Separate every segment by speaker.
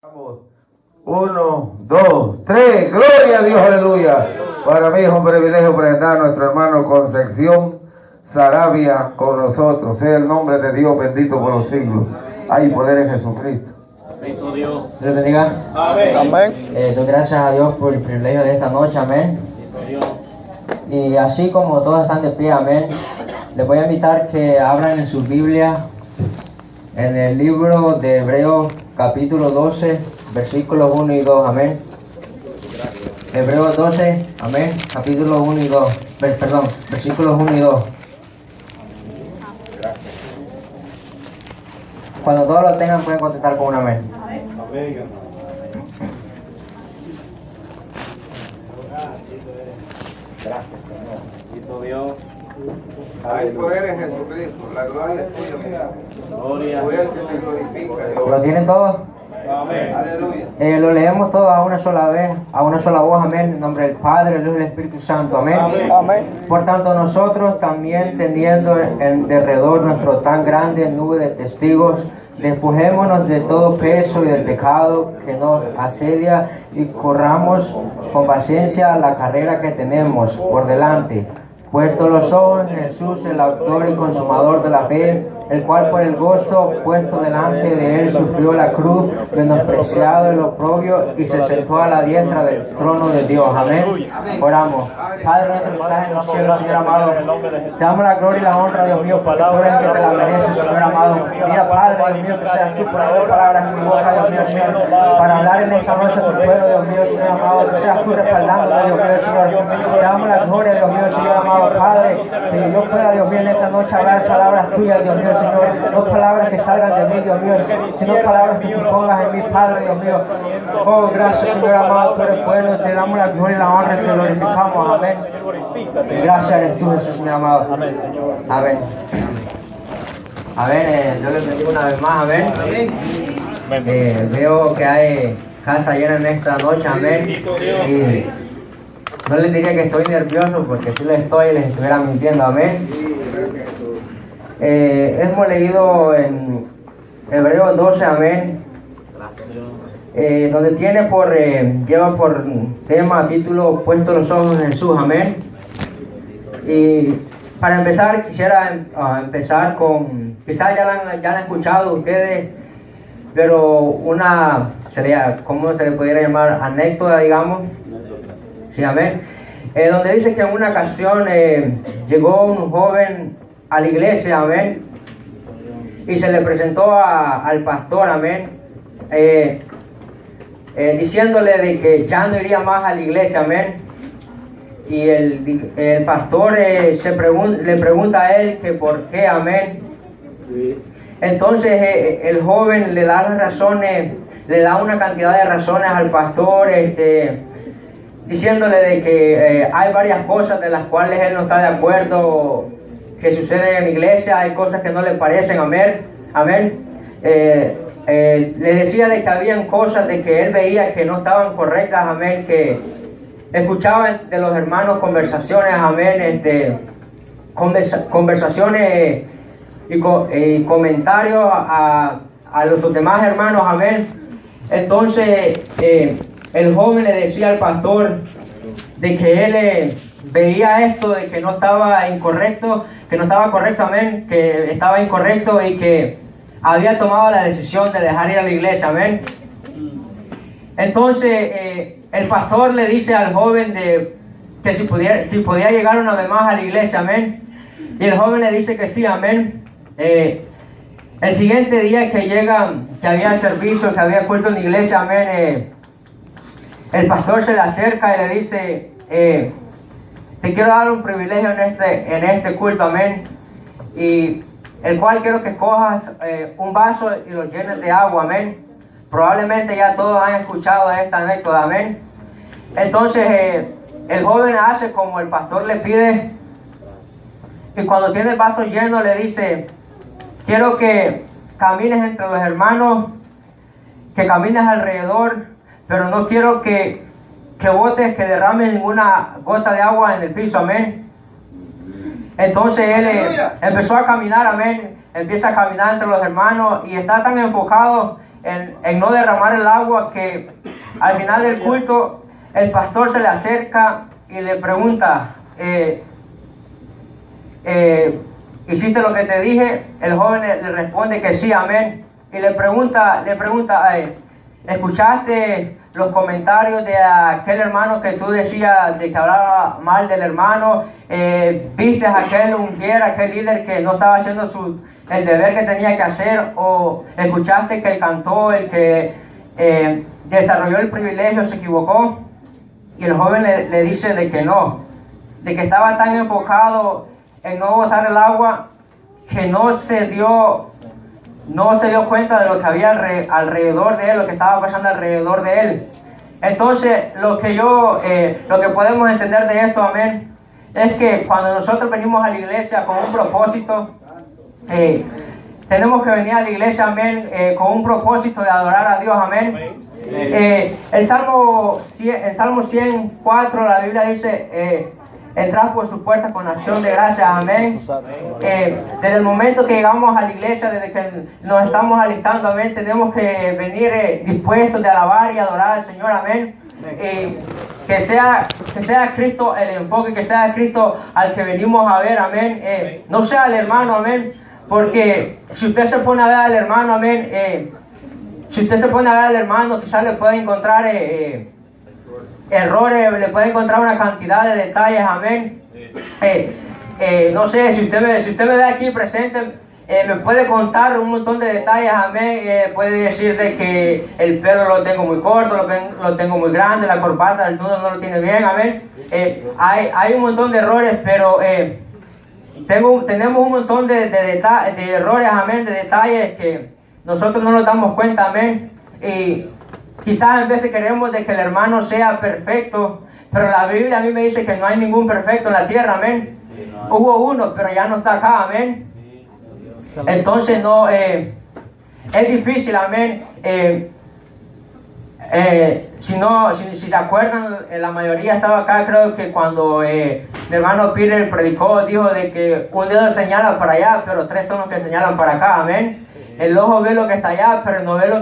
Speaker 1: Vamos. 1, 2, 3, gloria a Dios, aleluya. Para mí es un privilegio presentar a nuestro hermano Concepción Saravia con nosotros. Sea el nombre de Dios bendito por los siglos. Hay poder en Jesucristo.
Speaker 2: Bendito Dios.
Speaker 3: Dios bendiga.
Speaker 2: Amén.
Speaker 3: Amén. Doy gracias a Dios por el privilegio de esta noche, amén. Y así como todos están de pie, amén, les voy a invitar que abran en su Biblia en el libro de Hebreos capítulo 12, versículos 1 y 2, amén. Hebreos 12, amén, capítulo 1 y 2, versículos 1 y 2. Cuando todos lo tengan pueden contestar con un amén.
Speaker 2: Amén. Gracias, Señor. Bendito Dios.
Speaker 1: Hay poder en Jesucristo. La gloria es tuya.
Speaker 2: Gloria.
Speaker 1: Tú eres el que te glorifica.
Speaker 3: ¿Lo tienen todos?
Speaker 2: Amén.
Speaker 1: Aleluya.
Speaker 3: Lo leemos todos a una sola vez, a una sola voz, amén, en nombre del Padre, del Hijo y del Espíritu Santo, amén.
Speaker 2: Amén.
Speaker 3: Por tanto, nosotros también, teniendo en derredor nuestro tan grande nube de testigos, despojémonos de todo peso y del pecado que nos asedia y corramos con paciencia la carrera que tenemos por delante. Puesto los ojos en Jesús, el autor y consumador de la fe, el cual por el gozo puesto delante de él sufrió la cruz, menospreciado el oprobio, y se sentó a la diestra del trono de Dios. Amén. Oramos. Padre nuestro que estás en los cielos, Señor amado, te damos la gloria y la honra, Dios mío, por tú eres que te la mereces, Señor amado. Mira, Padre, Dios mío, que seas tú poniendo palabras en mi boca, Dios mío, Señor, para hablar en esta noche a tu pueblo, Dios mío, Señor amado, que seas tú respaldando, Dios mío, Señor. Te damos la gloria, Dios mío, Señor amado, Padre, que yo pueda, Dios mío, en esta noche hablar palabras tuyas, Dios mío, Señor, no palabras que salgan de mí, Dios mío, sino palabras que tú pongas en mí, Padre, Dios mío. Oh, gracias, Señor amado, por el pueblo, te damos la gloria y la honra, te glorificamos, amén. Gracias eres tú, Jesús, mi amado.
Speaker 2: Amén, Señor.
Speaker 3: Amén. Amén, yo les bendigo una vez más, amén. Veo que hay casa llena en esta noche, amén. Y no les diría que estoy nervioso, porque si lo estoy, les estuviera mintiendo, amén. Hemos leído en Hebreos 12, amén, donde tiene lleva por tema, título, puesto los ojos en Jesús, amén. Y para empezar, quisiera empezar con, quizás ya la han escuchado ustedes, pero ¿cómo se le pudiera llamar? Anécdota, digamos. Sí, amén. Donde dice que en una ocasión llegó un joven a la iglesia, amén, y se le presentó al pastor, amén, diciéndole de que ya no iría más a la iglesia, amén. Y el pastor le pregunta a él que por qué, amén. Entonces el joven le da las razones, le da una cantidad de razones al pastor, diciéndole de que hay varias cosas de las cuales él no está de acuerdo que suceden en la iglesia, hay cosas que no le parecen, amén, amén. Le decía de que habían cosas de que él veía que no estaban correctas, amén, que escuchaba de los hermanos conversaciones, amén, conversaciones y comentarios a los demás hermanos, amén. Entonces el joven le decía al pastor de que él veía esto, de que no estaba incorrecto, que no estaba correcto, amén, que estaba incorrecto y que había tomado la decisión de dejar ir a la iglesia, amén. Entonces el pastor le dice al joven que si podía llegar una vez más a la iglesia, amén. Y el joven le dice que sí, amén. El siguiente día que llega, que había servicio, que había puesto en la iglesia, amén, el pastor se le acerca y le dice, te quiero dar un privilegio en este culto, amén, y el cual quiero que cojas un vaso y lo llenes de agua, amén. Probablemente ya todos han escuchado esta anécdota, amén. Entonces el joven hace como el pastor le pide, y cuando tiene el vaso lleno le dice, quiero que camines entre los hermanos, que camines alrededor, pero no quiero que botes, que derrames ninguna gota de agua en el piso, amén. Entonces él empezó a caminar, amén, empieza a caminar entre los hermanos y está tan enfocado en no derramar el agua, que al final del culto el pastor se le acerca y le pregunta, ¿hiciste lo que te dije? El joven le responde que sí, amén. Y le pregunta, ¿escuchaste los comentarios de aquel hermano que tú decías de que hablaba mal del hermano? ¿Viste a aquel aquel líder que no estaba haciendo el deber que tenía que hacer? ¿O escuchaste que el cantó, el que desarrolló el privilegio, se equivocó? Y el joven le dice de que no, de que estaba tan enfocado en no botar el agua que no se dio cuenta de lo que había alrededor de él, lo que estaba pasando alrededor de él. Entonces, lo que podemos entender de esto, amén, es que cuando nosotros venimos a la iglesia con un propósito, tenemos que venir a la iglesia, amén, con un propósito de adorar a Dios, amén. El Salmo 104, la Biblia dice, entrar por su puerta con acción de gracias, amén. Desde el momento que llegamos a la iglesia, desde que nos estamos alistando, amén, tenemos que venir dispuestos de alabar y adorar al Señor, amén. Que sea Cristo el enfoque, que sea Cristo al que venimos a ver, amén. No sea el hermano, amén, porque si usted se pone a ver al hermano, amén, quizás le puede encontrar errores, le puede encontrar una cantidad de detalles, amén. No sé, si usted me ve aquí presente, me puede contar un montón de detalles, amén. Puede decir de que el pelo lo tengo muy corto, lo tengo muy grande, la corbata, el nudo no lo tiene bien, amén. Hay un montón de errores, pero tenemos un montón de errores, amén, de detalles que nosotros no nos damos cuenta, amén. Y quizás en vez de queremos de que el hermano sea perfecto, pero la Biblia a mí me dice que no hay ningún perfecto en la tierra, amén. Hubo uno, pero ya no está acá, amén. Entonces es difícil, amén. Si se acuerdan, la mayoría estaba acá, creo que cuando mi hermano Peter predicó, dijo de que un dedo señala para allá, pero tres son los que señalan para acá, amén. El ojo ve lo que está allá, pero no ve lo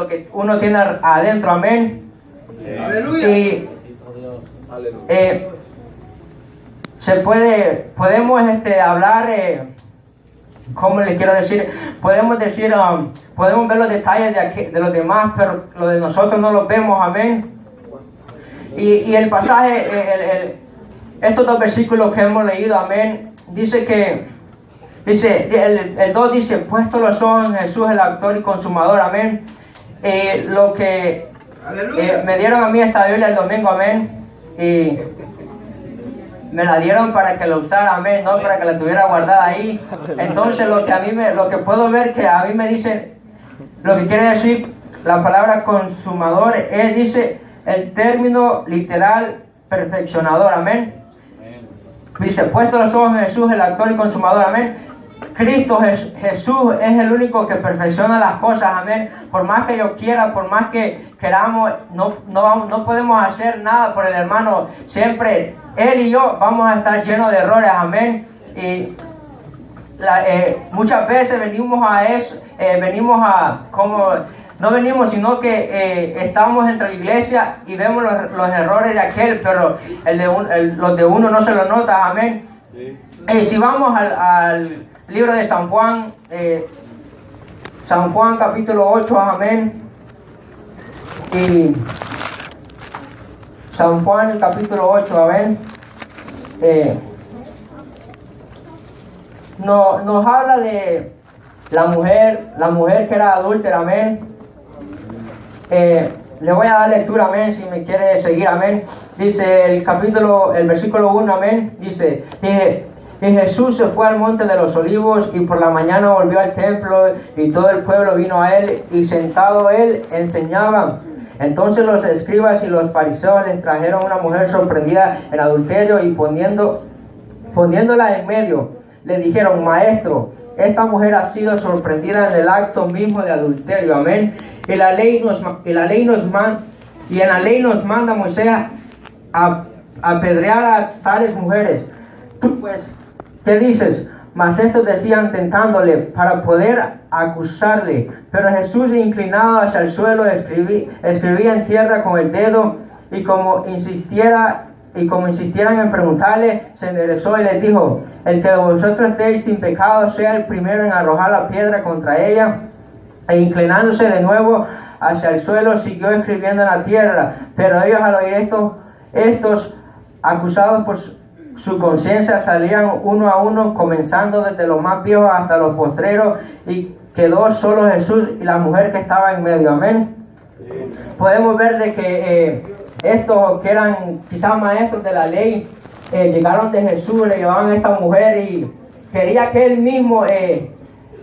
Speaker 3: que uno tiene adentro, amén.
Speaker 4: Aleluya.
Speaker 3: Y podemos hablar, ¿cómo le quiero decir? Podemos ver los detalles de los demás, pero lo de nosotros no los vemos, amén. Y el pasaje, estos dos versículos que hemos leído, amén, el 2 dice, puesto los ojos en Jesús, el autor y consumador, amén. Lo que me dieron a mí esta Biblia el domingo, amén, y me la dieron para que la usara, amén, no para que la tuviera guardada ahí. Entonces lo que puedo ver que a mí me dice, lo que quiere decir la palabra consumador, dice el término literal perfeccionador, amén. Dice, puesto los ojos en Jesús, el autor y consumador, amén. Cristo Jesús es el único que perfecciona las cosas, amén. Por más que yo quiera, por más que queramos, no podemos hacer nada por el hermano. Siempre él y yo vamos a estar llenos de errores, amén. Y muchas veces no venimos, sino que estamos entre la iglesia y vemos los errores de aquel, pero los de uno no se los nota, amén. Si vamos al libro de San Juan capítulo 8, amén. Y San Juan el capítulo 8, amén. Nos habla de la mujer que era adúltera, amén. Le voy a dar lectura, amén, si me quiere seguir, amén. Dice el versículo 1, amén. Dice, y Jesús se fue al monte de los olivos y por la mañana volvió al templo y todo el pueblo vino a él y sentado él enseñaba. Entonces los escribas y los fariseos les trajeron una mujer sorprendida en adulterio y poniéndola en medio, le dijeron, maestro, esta mujer ha sido sorprendida en el acto mismo de adulterio, amén. En la ley nos manda Moisés a apedrear a tales mujeres. Tú pues, ¿qué dices? Mas estos decían tentándole para poder acusarle. Pero Jesús, inclinado hacia el suelo, escribía en tierra con el dedo, y como insistieran en preguntarle, se enderezó y les dijo: el que de vosotros estéis sin pecado sea el primero en arrojar la piedra contra ella. E inclinándose de nuevo hacia el suelo, siguió escribiendo en la tierra. Pero ellos, al oír estos acusados por su conciencia, salían uno a uno, comenzando desde los más viejos hasta los postreros, y quedó solo Jesús y la mujer que estaba en medio. Amén. Podemos ver de que estos que eran quizás maestros de la ley, llegaron de Jesús, le llevaban a esta mujer y quería que él mismo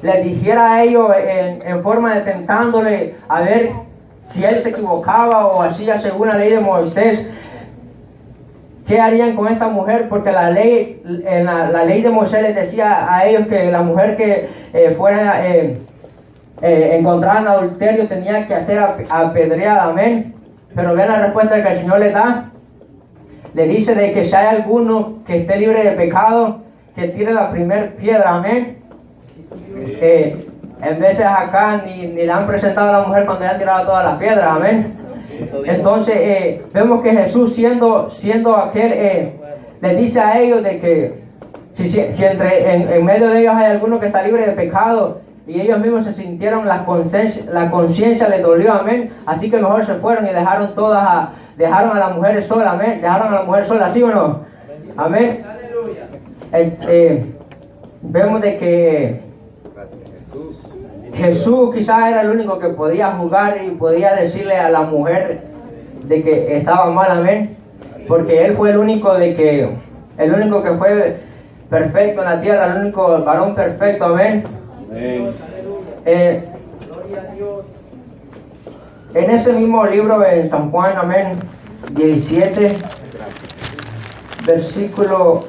Speaker 3: les dijera a ellos en forma de tentándole a ver si él se equivocaba o hacía según la ley de Moisés. ¿Qué harían con esta mujer? Porque la ley, en la ley de Moisés les decía a ellos que la mujer que fuera encontrada en adulterio tenía que ser apedreada. Amén. Pero vean la respuesta que el Señor les da. Le dice de que si hay alguno que esté libre de pecado, que tire la primer piedra. Amén. En veces acá ni le han presentado a la mujer cuando le han tirado todas las piedras. Amén. Entonces vemos que Jesús siendo aquel, les dice a ellos de que si en medio de ellos hay alguno que está libre de pecado, y ellos mismos se sintieron la conciencia les dolió. Amén. Así que mejor se fueron y dejaron a las mujeres solas. Amén. Dejaron a la mujer sola, ¿sí o no? Amén. Vemos de que Jesús quizás era el único que podía juzgar y podía decirle a la mujer de que estaba mal. Amén. Porque él fue el único que fue perfecto en la tierra, el único varón perfecto. Amén. En ese mismo libro en San Juan, amén, 17, versículo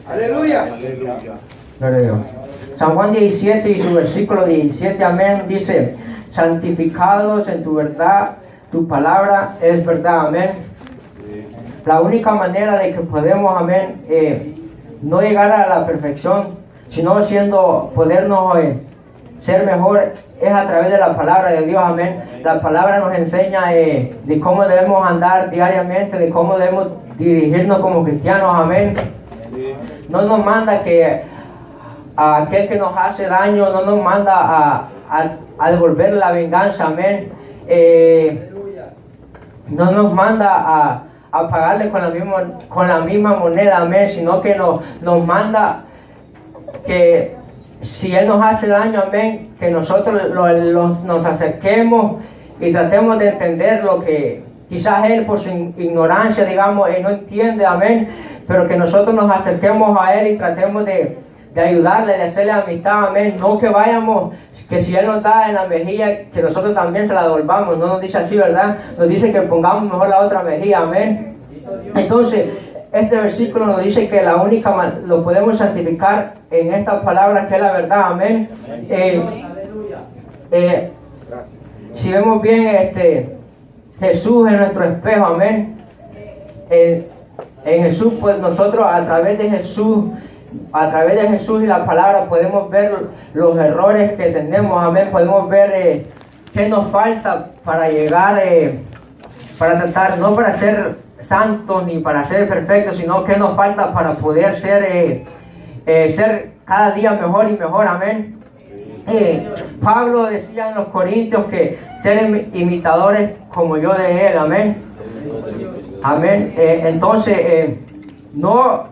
Speaker 3: aleluya. San Juan 17 y su versículo 17, amén, dice: santificados en tu verdad, tu palabra es verdad. Amén. La única manera de que podemos, amén, no llegar a la perfección, sino podernos ser mejor, es a través de la palabra de Dios. Amén. La palabra nos enseña de cómo debemos andar diariamente, de cómo debemos dirigirnos como cristianos. Amén. No nos manda que a aquel que nos hace daño, no nos manda a devolver la venganza. Amén. No nos manda a pagarle con la misma moneda. Amén. Sino que nos manda que si él nos hace daño, amén, que nosotros nos acerquemos y tratemos de entender lo que quizás él por su ignorancia, digamos, no entiende. Amén. Pero que nosotros nos acerquemos a él y tratemos de ayudarle, de hacerle amistad. Amén. No que vayamos, que si él nos da en la mejilla, que nosotros también se la devolvamos. No nos dice así, ¿verdad? Nos dice que pongamos mejor la otra mejilla. Amén. Entonces, este versículo nos dice que lo podemos santificar en estas palabras, que es la verdad. Amén. Si vemos bien, Jesús es nuestro espejo. Amén. En Jesús, pues nosotros a través de Jesús y la palabra podemos ver los errores que tenemos. Amén. Podemos ver qué nos falta para llegar, para tratar, no para ser santos ni para ser perfectos, sino qué nos falta para poder ser cada día mejor y mejor. Amén. Pablo decía en los Corintios que ser imitadores como yo de él. Amén. Amén. Entonces, no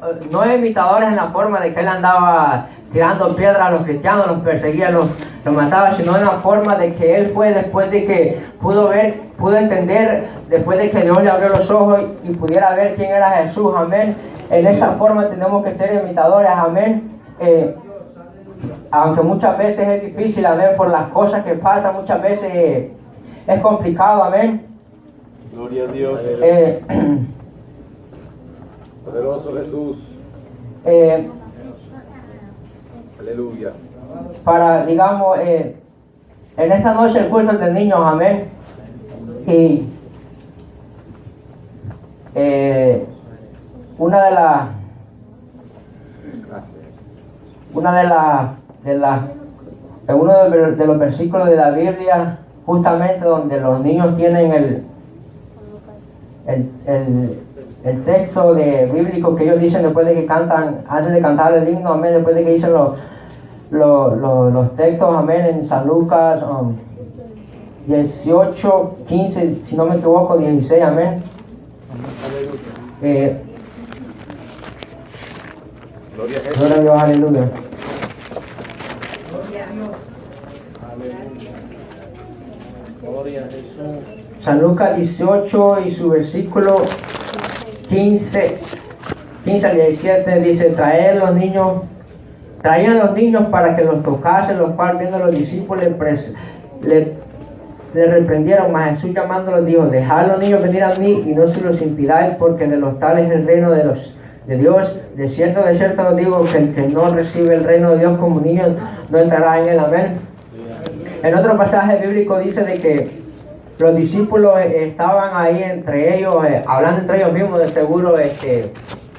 Speaker 3: imitadores en la forma de que él andaba tirando piedras a los cristianos, los perseguía, los mataba, sino en la forma de que él fue después de que pudo entender, después de que Dios le abrió los ojos y pudiera ver quién era Jesús. Amén. En esa forma tenemos que ser imitadores. Amén. Aunque muchas veces es difícil, amén, por las cosas que pasan, muchas veces es complicado. Amén.
Speaker 2: Gloria a Dios. Poderoso Jesús. Aleluya.
Speaker 3: Para, digamos, en esta noche el culto de niños, amén. Y una de las en uno de los versículos de la Biblia, justamente donde los niños tienen el texto bíblico que ellos dicen después de que cantan, antes de cantar el himno, amén, después de que dicen los textos, amén, en San Lucas 18, 15, si no me equivoco, 16, amén. Gloria a Dios, aleluya. San Lucas 18 y su versículo 15 al 17 dice: traían los niños para que los tocasen, los cuales viendo los discípulos le reprendieron, mas Jesús llamándolos dijo: dejad a los niños venir a mí y no se los impidáis, porque de los tales es el reino de Dios. De cierto os digo que el que no recibe el reino de Dios como niño no entrará en él. Amén. En otro pasaje bíblico dice de que los discípulos estaban ahí entre ellos, hablando entre ellos mismos, de seguro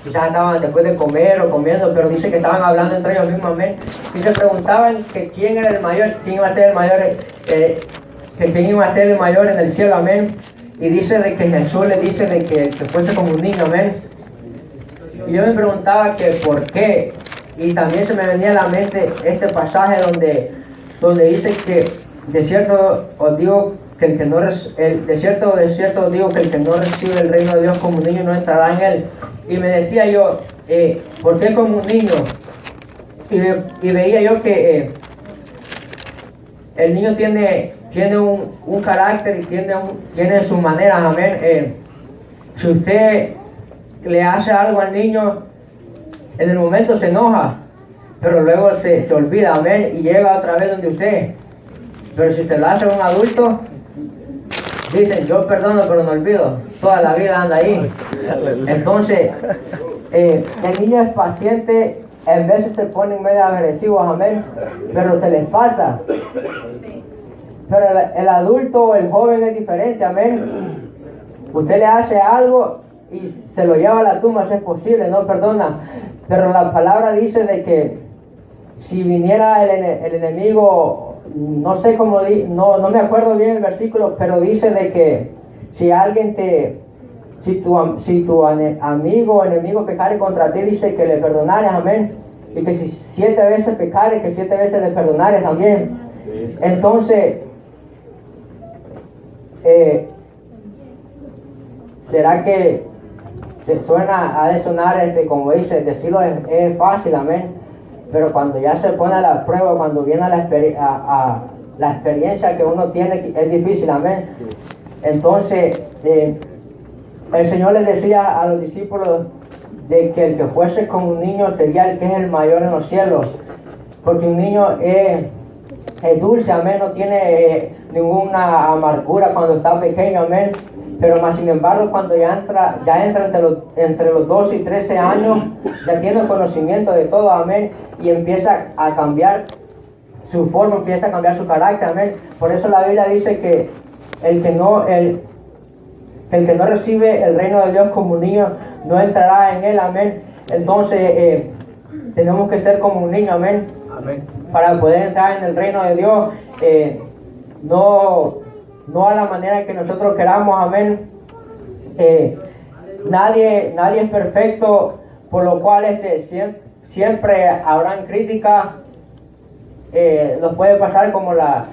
Speaker 3: quizás estaban después de comer o comiendo, pero dice que estaban hablando entre ellos mismos, amén, y se preguntaban que quién era el mayor, quién iba a ser el mayor, que quién iba a ser el mayor en el cielo, amén. Y dice de que Jesús le dice de que fuese como un niño, amén. Y yo me preguntaba que por qué, y también se me venía a la mente este pasaje donde dice que de cierto os digo que el que no de cierto os digo que el que no recibe el reino de Dios como un niño no entrará en él. Y me decía yo, ¿por qué como un niño? Y veía yo que el niño tiene un carácter y tiene sus maneras, amén. Si usted le hace algo al niño, en el momento se enoja, pero luego se olvida, amén, y llega otra vez donde usted. Pero si se lo hace a un adulto, dicen: yo perdono pero no olvido, toda la vida anda ahí. Entonces el niño es paciente, en veces se ponen medio agresivos, amén, pero se les pasa. Pero el adulto o el joven es diferente, amén. Usted le hace algo y se lo lleva a la tumba si es posible, no perdona. Pero la palabra dice de que si viniera el enemigo, no sé cómo, no me acuerdo bien el versículo, pero dice de que si alguien si tu amigo o enemigo pecare contra ti, dice que le perdonares, amén. Y que si 7 veces pecare, que 7 veces le perdonares también. Entonces, ¿será que ha de sonar, como dice, decirlo es fácil, amén? Pero cuando ya se pone a la prueba, cuando viene a la experiencia que uno tiene, es difícil, amén. Entonces, el Señor les decía a los discípulos de que el que fuese como un niño sería el que es el mayor en los cielos, porque un niño es dulce, amén, no tiene ninguna amargura cuando está pequeño, amén. Pero más sin embargo, cuando ya entra entre los 12 y 13 años, ya tiene conocimiento de todo, amén, y empieza a cambiar su forma, empieza a cambiar su carácter, amén. Por eso la Biblia dice que el que no recibe el reino de Dios como un niño no entrará en él, amén. Entonces tenemos que ser como un niño, amén, amén, para poder entrar en el reino de Dios. No a la manera que nosotros queramos, amén. Nadie es perfecto, por lo cual siempre habrán críticas. Nos puede pasar como la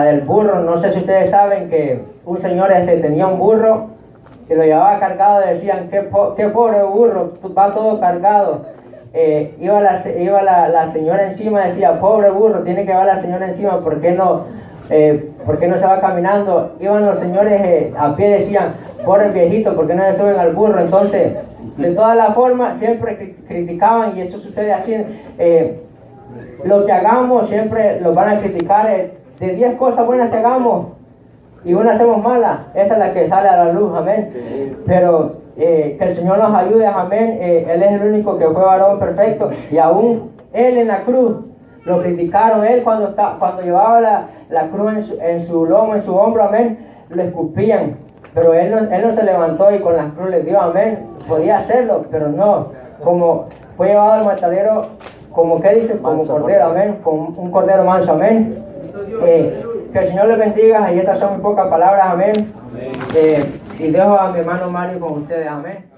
Speaker 3: del burro. No sé si ustedes saben que un señor tenía un burro y lo llevaba cargado, y decían: qué pobre burro, va todo cargado. Iba la señora encima y decía: pobre burro, tiene que llevar la señora encima, ¿por qué no se va caminando? Iban los señores a pie, decían: pobre viejito, ¿por qué no le suben al burro? Entonces, de todas las formas, siempre criticaban, y eso sucede así. Lo que hagamos siempre lo van a criticar. De 10 cosas buenas que hagamos y una hacemos mala, esa es la que sale a la luz, amén. Pero que el Señor nos ayude, amén. Él es el único que fue varón perfecto, y aún Él en la cruz lo criticaron. Él cuando llevaba la cruz en su lomo, en su hombro, amén, lo escupían. Pero él no se levantó y con las cruz le dio, amén. Podía hacerlo, pero no. Como fue llevado al matadero, como que dice, como cordero, amén. Como un cordero manso, amén. Que el Señor les bendiga. Y estas son mis pocas palabras, amén. Y dejo a mi hermano Mario con ustedes, amén.